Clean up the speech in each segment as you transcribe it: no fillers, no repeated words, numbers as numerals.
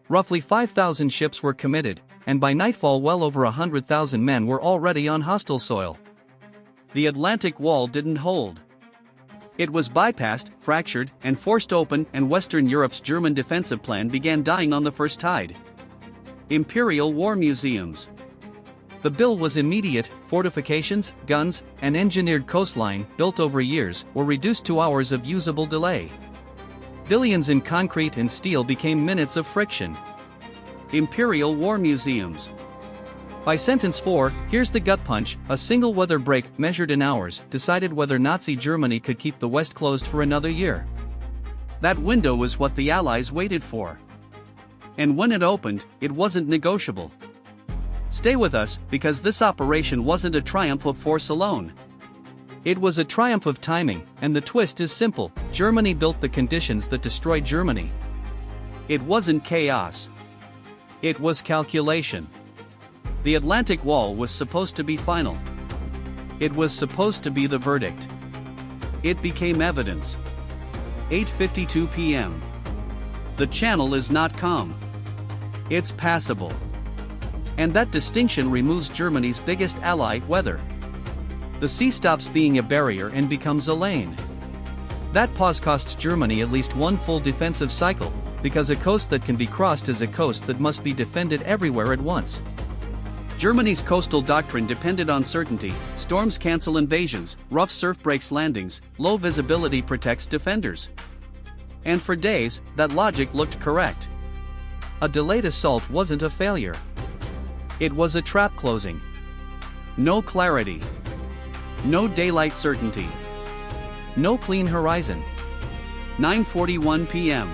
Roughly 5,000 ships were committed, and by nightfall well over 100,000 men were already on hostile soil. The Atlantic Wall didn't hold. It was bypassed, fractured, and forced open, and Western Europe's German defensive plan began dying on the first tide. Imperial War Museums. The bill was immediate. Fortifications, guns, and engineered coastline, built over years, were reduced to hours of usable delay. Billions in concrete and steel became minutes of friction. Imperial War Museums. By sentence 4, here's the gut punch: a single weather break, measured in hours, decided whether Nazi Germany could keep the West closed for another year. That window was what the Allies waited for. And when it opened, it wasn't negotiable. Stay with us, because this operation wasn't a triumph of force alone. It was a triumph of timing, and the twist is simple: Germany built the conditions that destroyed Germany. It wasn't chaos. It was calculation. The Atlantic Wall was supposed to be final. It was supposed to be the verdict. It became evidence. 8:52 p.m. The channel is not calm. It's passable. And that distinction removes Germany's biggest ally, weather. The sea stops being a barrier and becomes a lane. That pause costs Germany at least one full defensive cycle, because a coast that can be crossed is a coast that must be defended everywhere at once. Germany's coastal doctrine depended on certainty: storms cancel invasions, rough surf breaks landings, low visibility protects defenders. And for days, that logic looked correct. A delayed assault wasn't a failure. It was a trap closing. No clarity. No daylight certainty. No clean horizon. 9:41 p.m.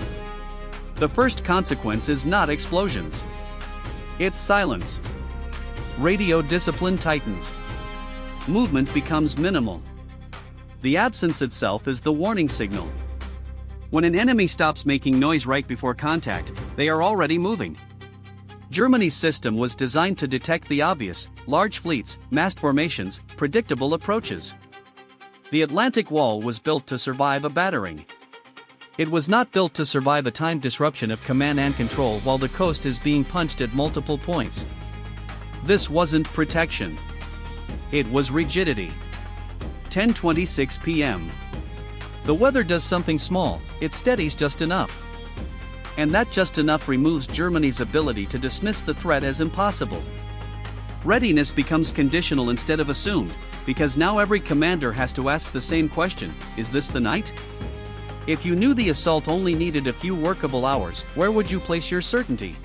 The first consequence is not explosions. It's silence. Radio discipline tightens. Movement becomes minimal. The absence itself is the warning signal. When an enemy stops making noise right before contact, they are already moving. Germany's system was designed to detect the obvious: large fleets, massed formations, predictable approaches. The Atlantic Wall was built to survive a battering. It was not built to survive a timed disruption of command and control while the coast is being punched at multiple points. This wasn't protection. It was rigidity. 10:26 p.m. The weather does something small: it steadies just enough. And that just enough removes Germany's ability to dismiss the threat as impossible. Readiness becomes conditional instead of assumed, because now every commander has to ask the same question: is this the night? If you knew the assault only needed a few workable hours, where would you place your certainty?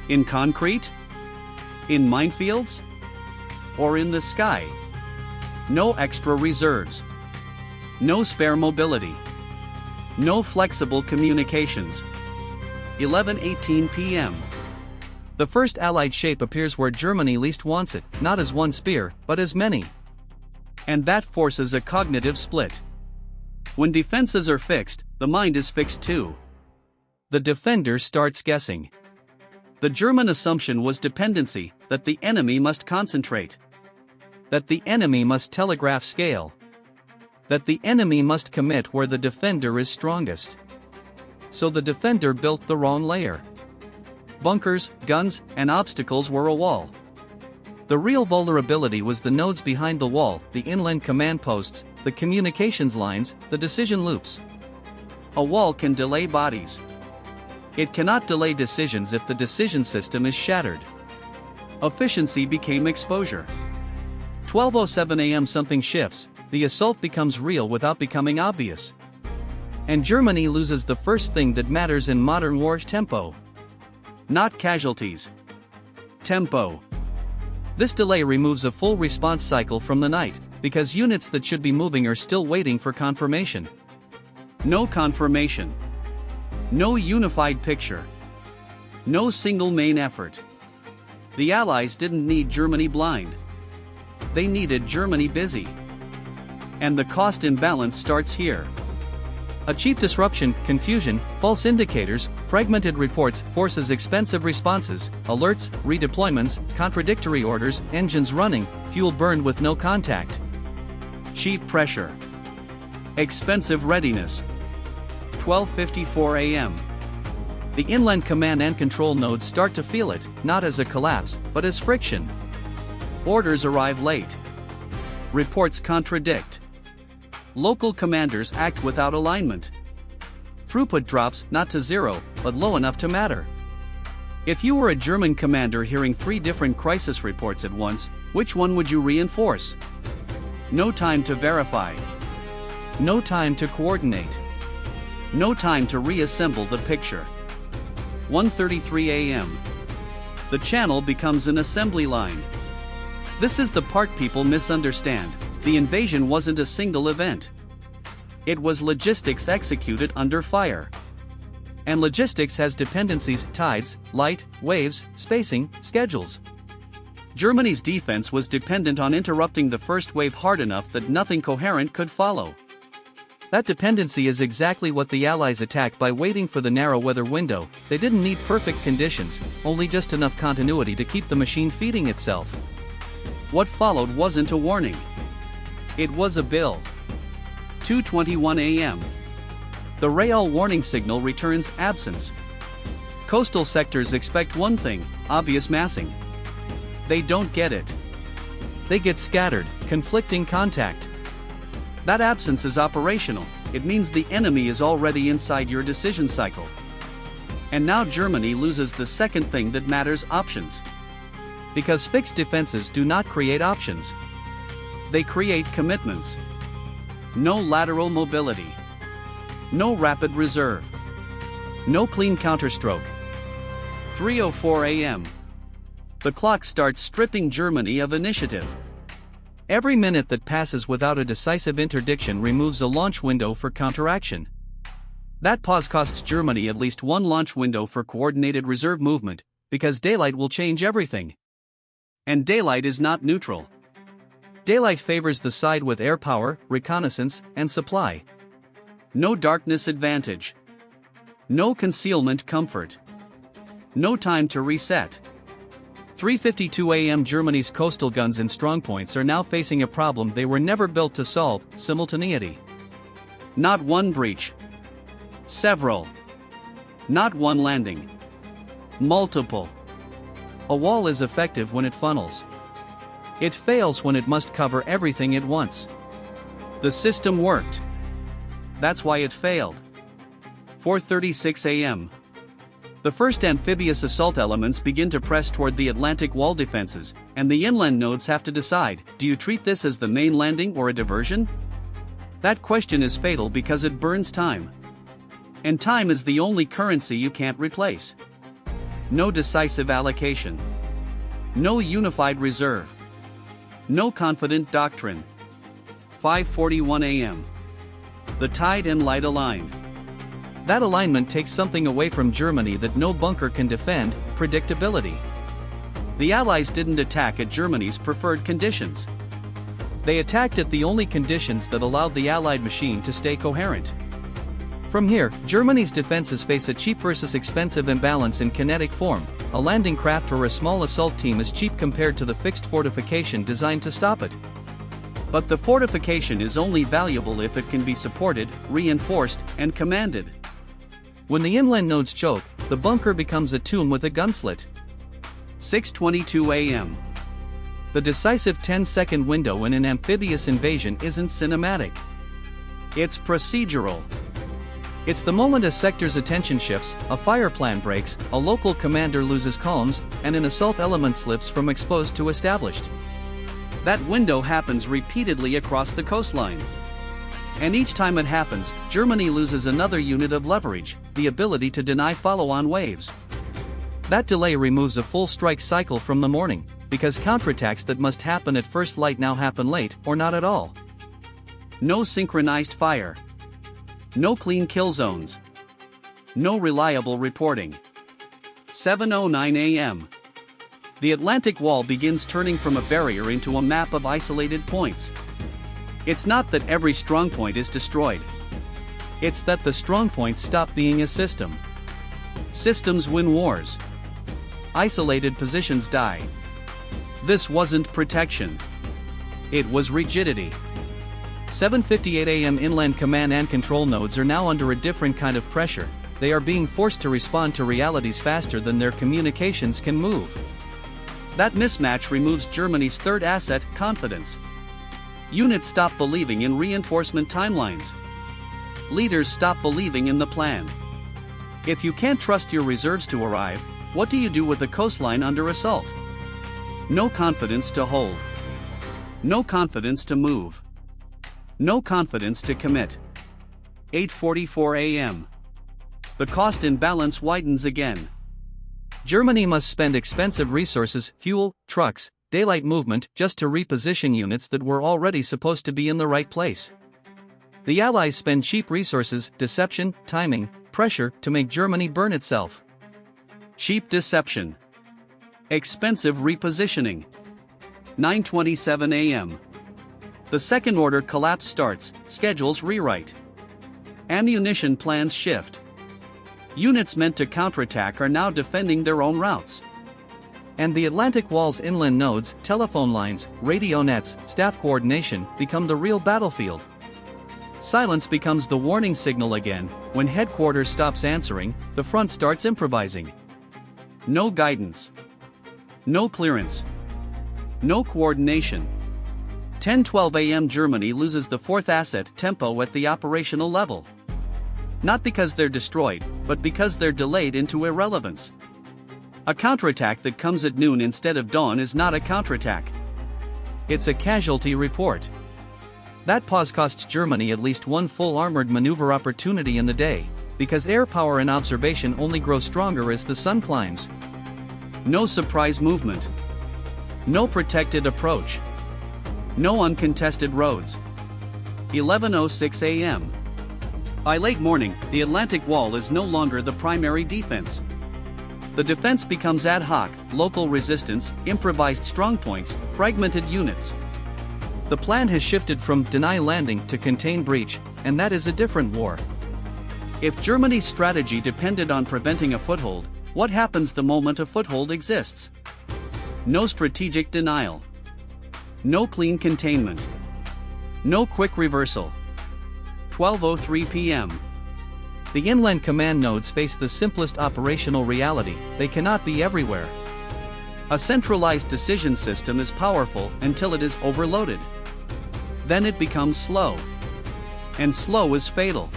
In concrete? In minefields? Or in the sky? No extra reserves. No spare mobility. No flexible communications. 11:18 p.m. The first Allied shape appears where Germany least wants it, not as one spear, but as many. And that forces a cognitive split. When defenses are fixed, the mind is fixed too. The defender starts guessing. The German assumption was dependency, that the enemy must concentrate. That the enemy must telegraph scale. That the enemy must commit where the defender is strongest. So the defender built the wrong layer. Bunkers, guns, and obstacles were a wall. The real vulnerability was the nodes behind the wall: the inland command posts, the communications lines, the decision loops. A wall can delay bodies. It cannot delay decisions if the decision system is shattered. Efficiency became exposure. 12:07 a.m. Something shifts: the assault becomes real without becoming obvious. And Germany loses the first thing that matters in modern war: tempo. Not casualties. Tempo. This delay removes a full response cycle from the night, because units that should be moving are still waiting for confirmation. No confirmation. No unified picture. No single main effort. The Allies didn't need Germany blind. They needed Germany busy. And the cost imbalance starts here. A cheap disruption, confusion, false indicators, fragmented reports forces expensive responses: alerts, redeployments, contradictory orders, engines running, fuel burned with no contact. Cheap pressure. Expensive readiness. 12:54 a.m. The inland command and control nodes start to feel it, not as a collapse, but as friction. Orders arrive late. Reports contradict. Local commanders act without alignment. Throughput drops, not to zero, but low enough to matter. If you were a German commander hearing 3 different crisis reports at once, which one would you reinforce? No time to verify. No time to coordinate. No time to reassemble the picture. 1:33 a.m. The channel becomes an assembly line. This is the part people misunderstand. The invasion wasn't a single event. It was logistics executed under fire. And logistics has dependencies: tides, light, waves, spacing, schedules. Germany's defense was dependent on interrupting the first wave hard enough that nothing coherent could follow. That dependency is exactly what the Allies attacked by waiting for the narrow weather window. They didn't need perfect conditions, only just enough continuity to keep the machine feeding itself. What followed wasn't a warning. It was a bill. 2:21 a.m. The Real warning signal returns: absence. Coastal sectors expect one thing: obvious massing. They don't get it. They get scattered, conflicting contact. That absence is operational. It means the enemy is already inside your decision cycle. And now Germany loses the second thing that matters: options. Because fixed defenses do not create options. They create commitments. No lateral mobility. No rapid reserve. No clean counterstroke. 3:04 a.m. The clock starts stripping Germany of initiative. Every minute that passes without a decisive interdiction removes a launch window for counteraction. That pause costs Germany at least one launch window for coordinated reserve movement, because daylight will change everything. And daylight is not neutral. Daylight favors the side with air power, reconnaissance, and supply. No darkness advantage. No concealment comfort. No time to reset. 3:52 a.m. Germany's coastal guns and strongpoints are now facing a problem they were never built to solve: simultaneity. Not one breach. Several. Not one landing. Multiple. A wall is effective when it funnels. It fails when it must cover everything at once. The system worked. That's why it failed. 4:36 a.m. The first amphibious assault elements begin to press toward the Atlantic wall defenses, and the inland nodes have to decide: do you treat this as the main landing or a diversion? That question is fatal because it burns time. And time is the only currency you can't replace. No decisive allocation. No unified reserve. No confident doctrine. 5:41 a.m. The tide and light align. That alignment takes something away from Germany that no bunker can defend: predictability. The Allies didn't attack at Germany's preferred conditions. They attacked at the only conditions that allowed the Allied machine to stay coherent. From here, Germany's defenses face a cheap versus expensive imbalance in kinetic form. A landing craft or a small assault team is cheap compared to the fixed fortification designed to stop it. But the fortification is only valuable if it can be supported, reinforced, and commanded. When the inland nodes choke, the bunker becomes a tomb with a gunslit. 6:22 a.m. The decisive 10-second window in an amphibious invasion isn't cinematic. It's procedural. It's the moment a sector's attention shifts, a fire plan breaks, a local commander loses columns, and an assault element slips from exposed to established. That window happens repeatedly across the coastline. And each time it happens, Germany loses another unit of leverage: the ability to deny follow-on waves. That delay removes a full strike cycle from the morning, because counterattacks that must happen at first light now happen late, or not at all. No synchronized fire. No clean kill zones. No reliable reporting. 7:09 a.m. The Atlantic Wall begins turning from a barrier into a map of isolated points. It's not that every strongpoint is destroyed. It's that the strongpoints stop being a system. Systems win wars. Isolated positions die. This wasn't protection. It was rigidity. 7:58 a.m. Inland command and control nodes are now under a different kind of pressure. they are being forced to respond to realities faster than their communications can move. That mismatch removes Germany's third asset, confidence. Units stop believing in reinforcement timelines. Leaders stop believing in the plan. If you can't trust your reserves to arrive, what do you do with the coastline under assault? No confidence to hold. No confidence to move. No confidence to commit. 8:44 a.m. The cost imbalance widens again. Germany must spend expensive resources, fuel, trucks, daylight movement, just to reposition units that were already supposed to be in the right place. The Allies spend cheap resources, deception, timing, pressure, to make Germany burn itself. Cheap deception. Expensive repositioning. 9:27 a.m. The second order collapse starts, schedules rewrite. Ammunition plans shift. Units meant to counterattack are now defending their own routes. And the Atlantic Wall's inland nodes, telephone lines, radio nets, staff coordination become the real battlefield. Silence becomes the warning signal again. When headquarters stops answering, the front starts improvising. No guidance. No clearance. No coordination. 10:12 a.m. Germany loses the fourth asset, tempo, at the operational level. Not because they're destroyed, but because they're delayed into irrelevance. A counterattack that comes at noon instead of dawn is not a counterattack. It's a casualty report. That pause costs Germany at least one full armored maneuver opportunity in the day, because air power and observation only grow stronger as the sun climbs. No surprise movement. No protected approach. No uncontested roads. 11:06 a.m. By late morning, the Atlantic Wall is no longer the primary defense. The defense becomes ad hoc, local resistance, improvised strongpoints, fragmented units. The plan has shifted from deny landing to contain breach, and that is a different war. If Germany's strategy depended on preventing a foothold, what happens the moment a foothold exists? No strategic denial. No clean containment. No quick reversal. 12:03 p.m. The inland command nodes face the simplest operational reality: they cannot be everywhere. A centralized decision system is powerful until it is overloaded. Then it becomes slow. And slow is fatal.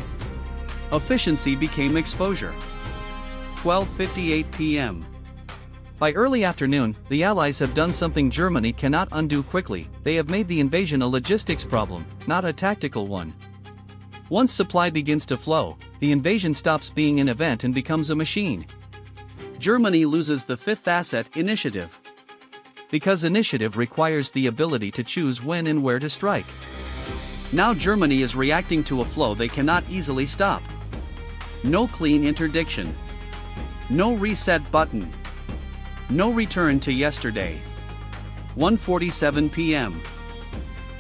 Efficiency became exposure. 12:58 p.m. By early afternoon, the Allies have done something Germany cannot undo quickly: they have made the invasion a logistics problem, not a tactical one. Once supply begins to flow, the invasion stops being an event and becomes a machine. Germany loses the fifth asset, initiative. Because initiative requires the ability to choose when and where to strike. Now Germany is reacting to a flow they cannot easily stop. No clean interdiction. No reset button. No return to yesterday. 1:47 p.m.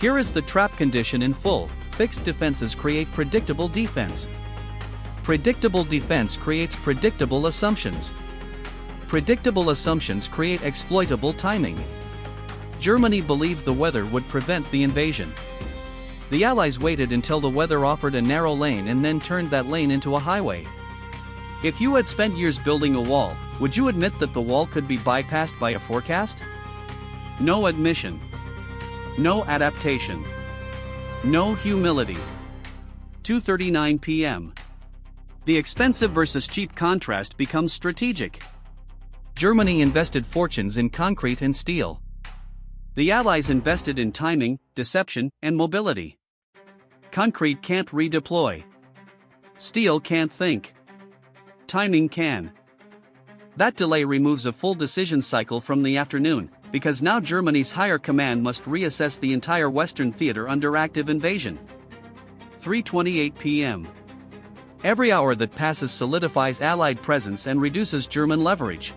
Here is the trap condition in full: fixed defenses create predictable defense. Predictable defense creates predictable assumptions. Predictable assumptions create exploitable timing. Germany believed the weather would prevent the invasion. The Allies waited until the weather offered a narrow lane and then turned that lane into a highway. If you had spent years building a wall, would you admit that the wall could be bypassed by a forecast? No admission. No adaptation. No humility. 2:39 p.m. The expensive versus cheap contrast becomes strategic. Germany invested fortunes in concrete and steel. The Allies invested in timing, deception, and mobility. Concrete can't redeploy. Steel can't think. Timing can. That delay removes a full decision cycle from the afternoon, because now Germany's higher command must reassess the entire Western theater under active invasion. 3:28 p.m. Every hour that passes solidifies Allied presence and reduces German leverage.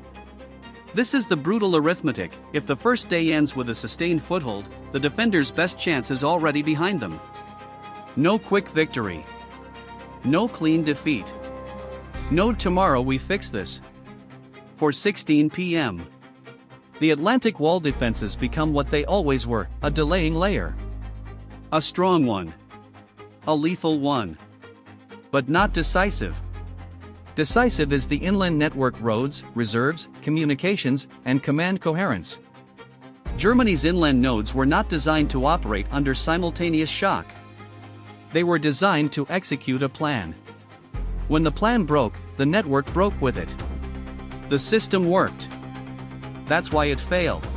This is the brutal arithmetic: if the first day ends with a sustained foothold, the defenders' best chance is already behind them. No quick victory. No clean defeat. No tomorrow we fix this. 4:16 p.m. The Atlantic Wall defenses become what they always were: a delaying layer. A strong one. A lethal one. But not decisive. Decisive is the inland network roads, reserves, communications, and command coherence. Germany's inland nodes were not designed to operate under simultaneous shock. They were designed to execute a plan. When the plan broke, the network broke with it. The system worked. That's why it failed.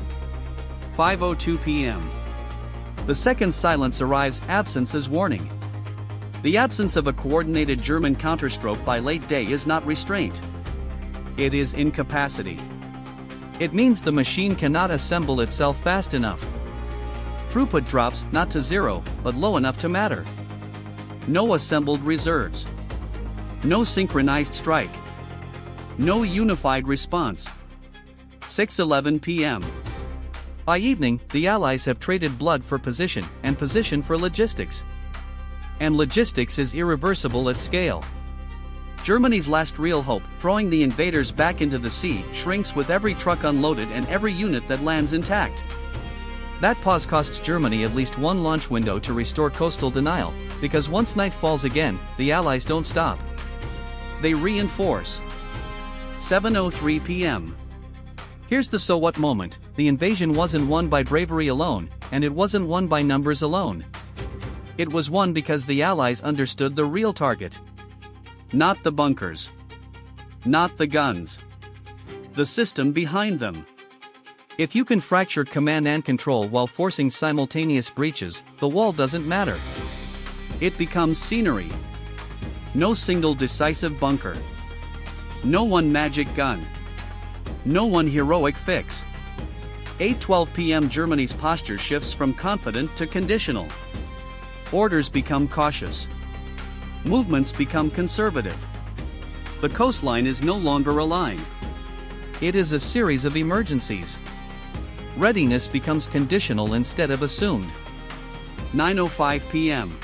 5:02 p.m. The second silence arrives, absence as warning. The absence of a coordinated German counterstroke by late day is not restraint. It is incapacity. It means the machine cannot assemble itself fast enough. Throughput drops, not to zero, but low enough to matter. No assembled reserves. No synchronized strike. No unified response. 6:11 p.m. By evening, the Allies have traded blood for position, and position for logistics. And logistics is irreversible at scale. Germany's last real hope, throwing the invaders back into the sea, shrinks with every truck unloaded and every unit that lands intact. That pause costs Germany at least one launch window to restore coastal denial, because once night falls again, the Allies don't stop. They reinforce. 7:03 p.m. Here's the so what moment: the invasion wasn't won by bravery alone, and it wasn't won by numbers alone. It was won because the Allies understood the real target. Not the bunkers. Not the guns. The system behind them. If you can fracture command and control while forcing simultaneous breaches, the wall doesn't matter. It becomes scenery. No single decisive bunker. No one magic gun. No one heroic fix. 8:12 p.m. Germany's posture shifts from confident to conditional. Orders become cautious. Movements become conservative. The coastline is no longer a line. It is a series of emergencies. Readiness becomes conditional instead of assumed. 9:05 p.m.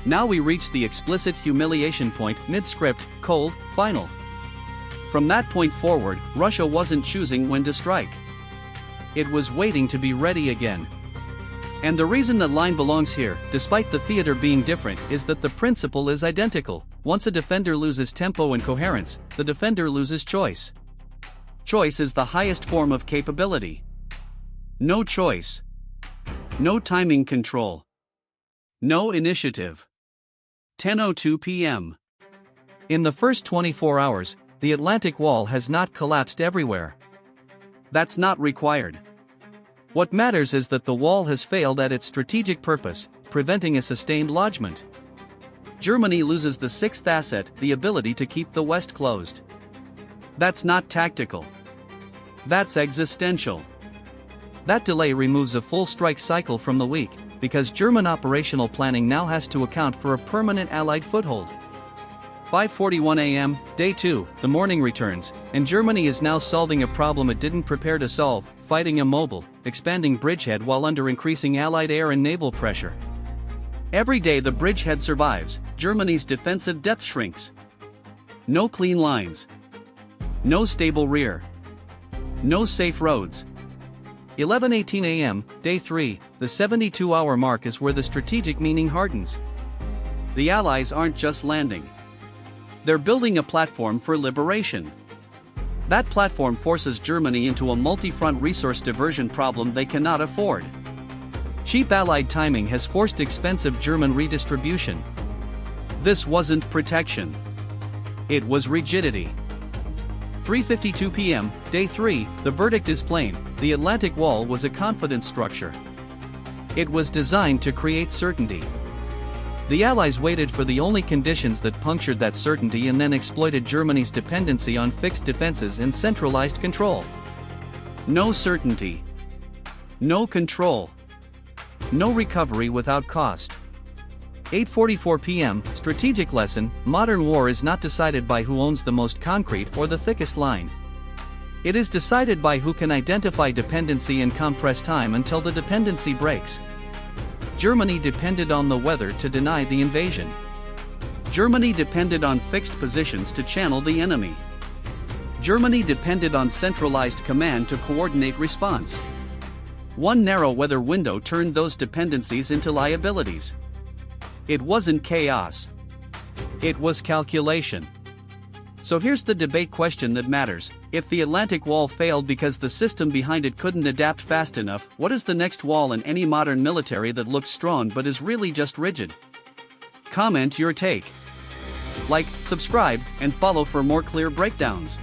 Now we reach the explicit humiliation point, mid-script, cold, final. From that point forward, Russia wasn't choosing when to strike. It was waiting to be ready again. And the reason that line belongs here, despite the theater being different, is that the principle is identical. Once a defender loses tempo and coherence, the defender loses choice. Choice is the highest form of capability. No choice. No timing control. No initiative. 10:02 p.m. In the first 24 hours, the Atlantic Wall has not collapsed everywhere. That's not required. What matters is that the wall has failed at its strategic purpose, preventing a sustained lodgment. Germany loses the sixth asset, the ability to keep the West closed. That's not tactical. That's existential. That delay removes a full strike cycle from the week, because German operational planning now has to account for a permanent Allied foothold. 5:41 a.m., day 2, the morning returns, and Germany is now solving a problem it didn't prepare to solve, fighting a mobile, expanding bridgehead while under increasing Allied air and naval pressure. Every day the bridgehead survives, Germany's defensive depth shrinks. No clean lines. No stable rear. No safe roads. 11:18 a.m., day 3, the 72-hour mark is where the strategic meaning hardens. The Allies aren't just landing. They're building a platform for liberation. That platform forces Germany into a multi-front resource diversion problem they cannot afford. Cheap Allied timing has forced expensive German redistribution. This wasn't protection. It was rigidity. 3:52 p.m., day 3, the verdict is plain: the Atlantic Wall was a confidence structure. It was designed to create certainty. The Allies waited for the only conditions that punctured that certainty and then exploited Germany's dependency on fixed defenses and centralized control. No certainty. No control. No recovery without cost. 8:44 p.m., strategic lesson: modern war is not decided by who owns the most concrete or the thickest line. It is decided by who can identify dependency and compress time until the dependency breaks. Germany depended on the weather to deny the invasion. Germany depended on fixed positions to channel the enemy. Germany depended on centralized command to coordinate response. One narrow weather window turned those dependencies into liabilities. It wasn't chaos. It was calculation. So here's the debate question that matters. If the Atlantic Wall failed because the system behind it couldn't adapt fast enough, what is the next wall in any modern military that looks strong but is really just rigid? Comment your take. Like, subscribe, and follow for more clear breakdowns.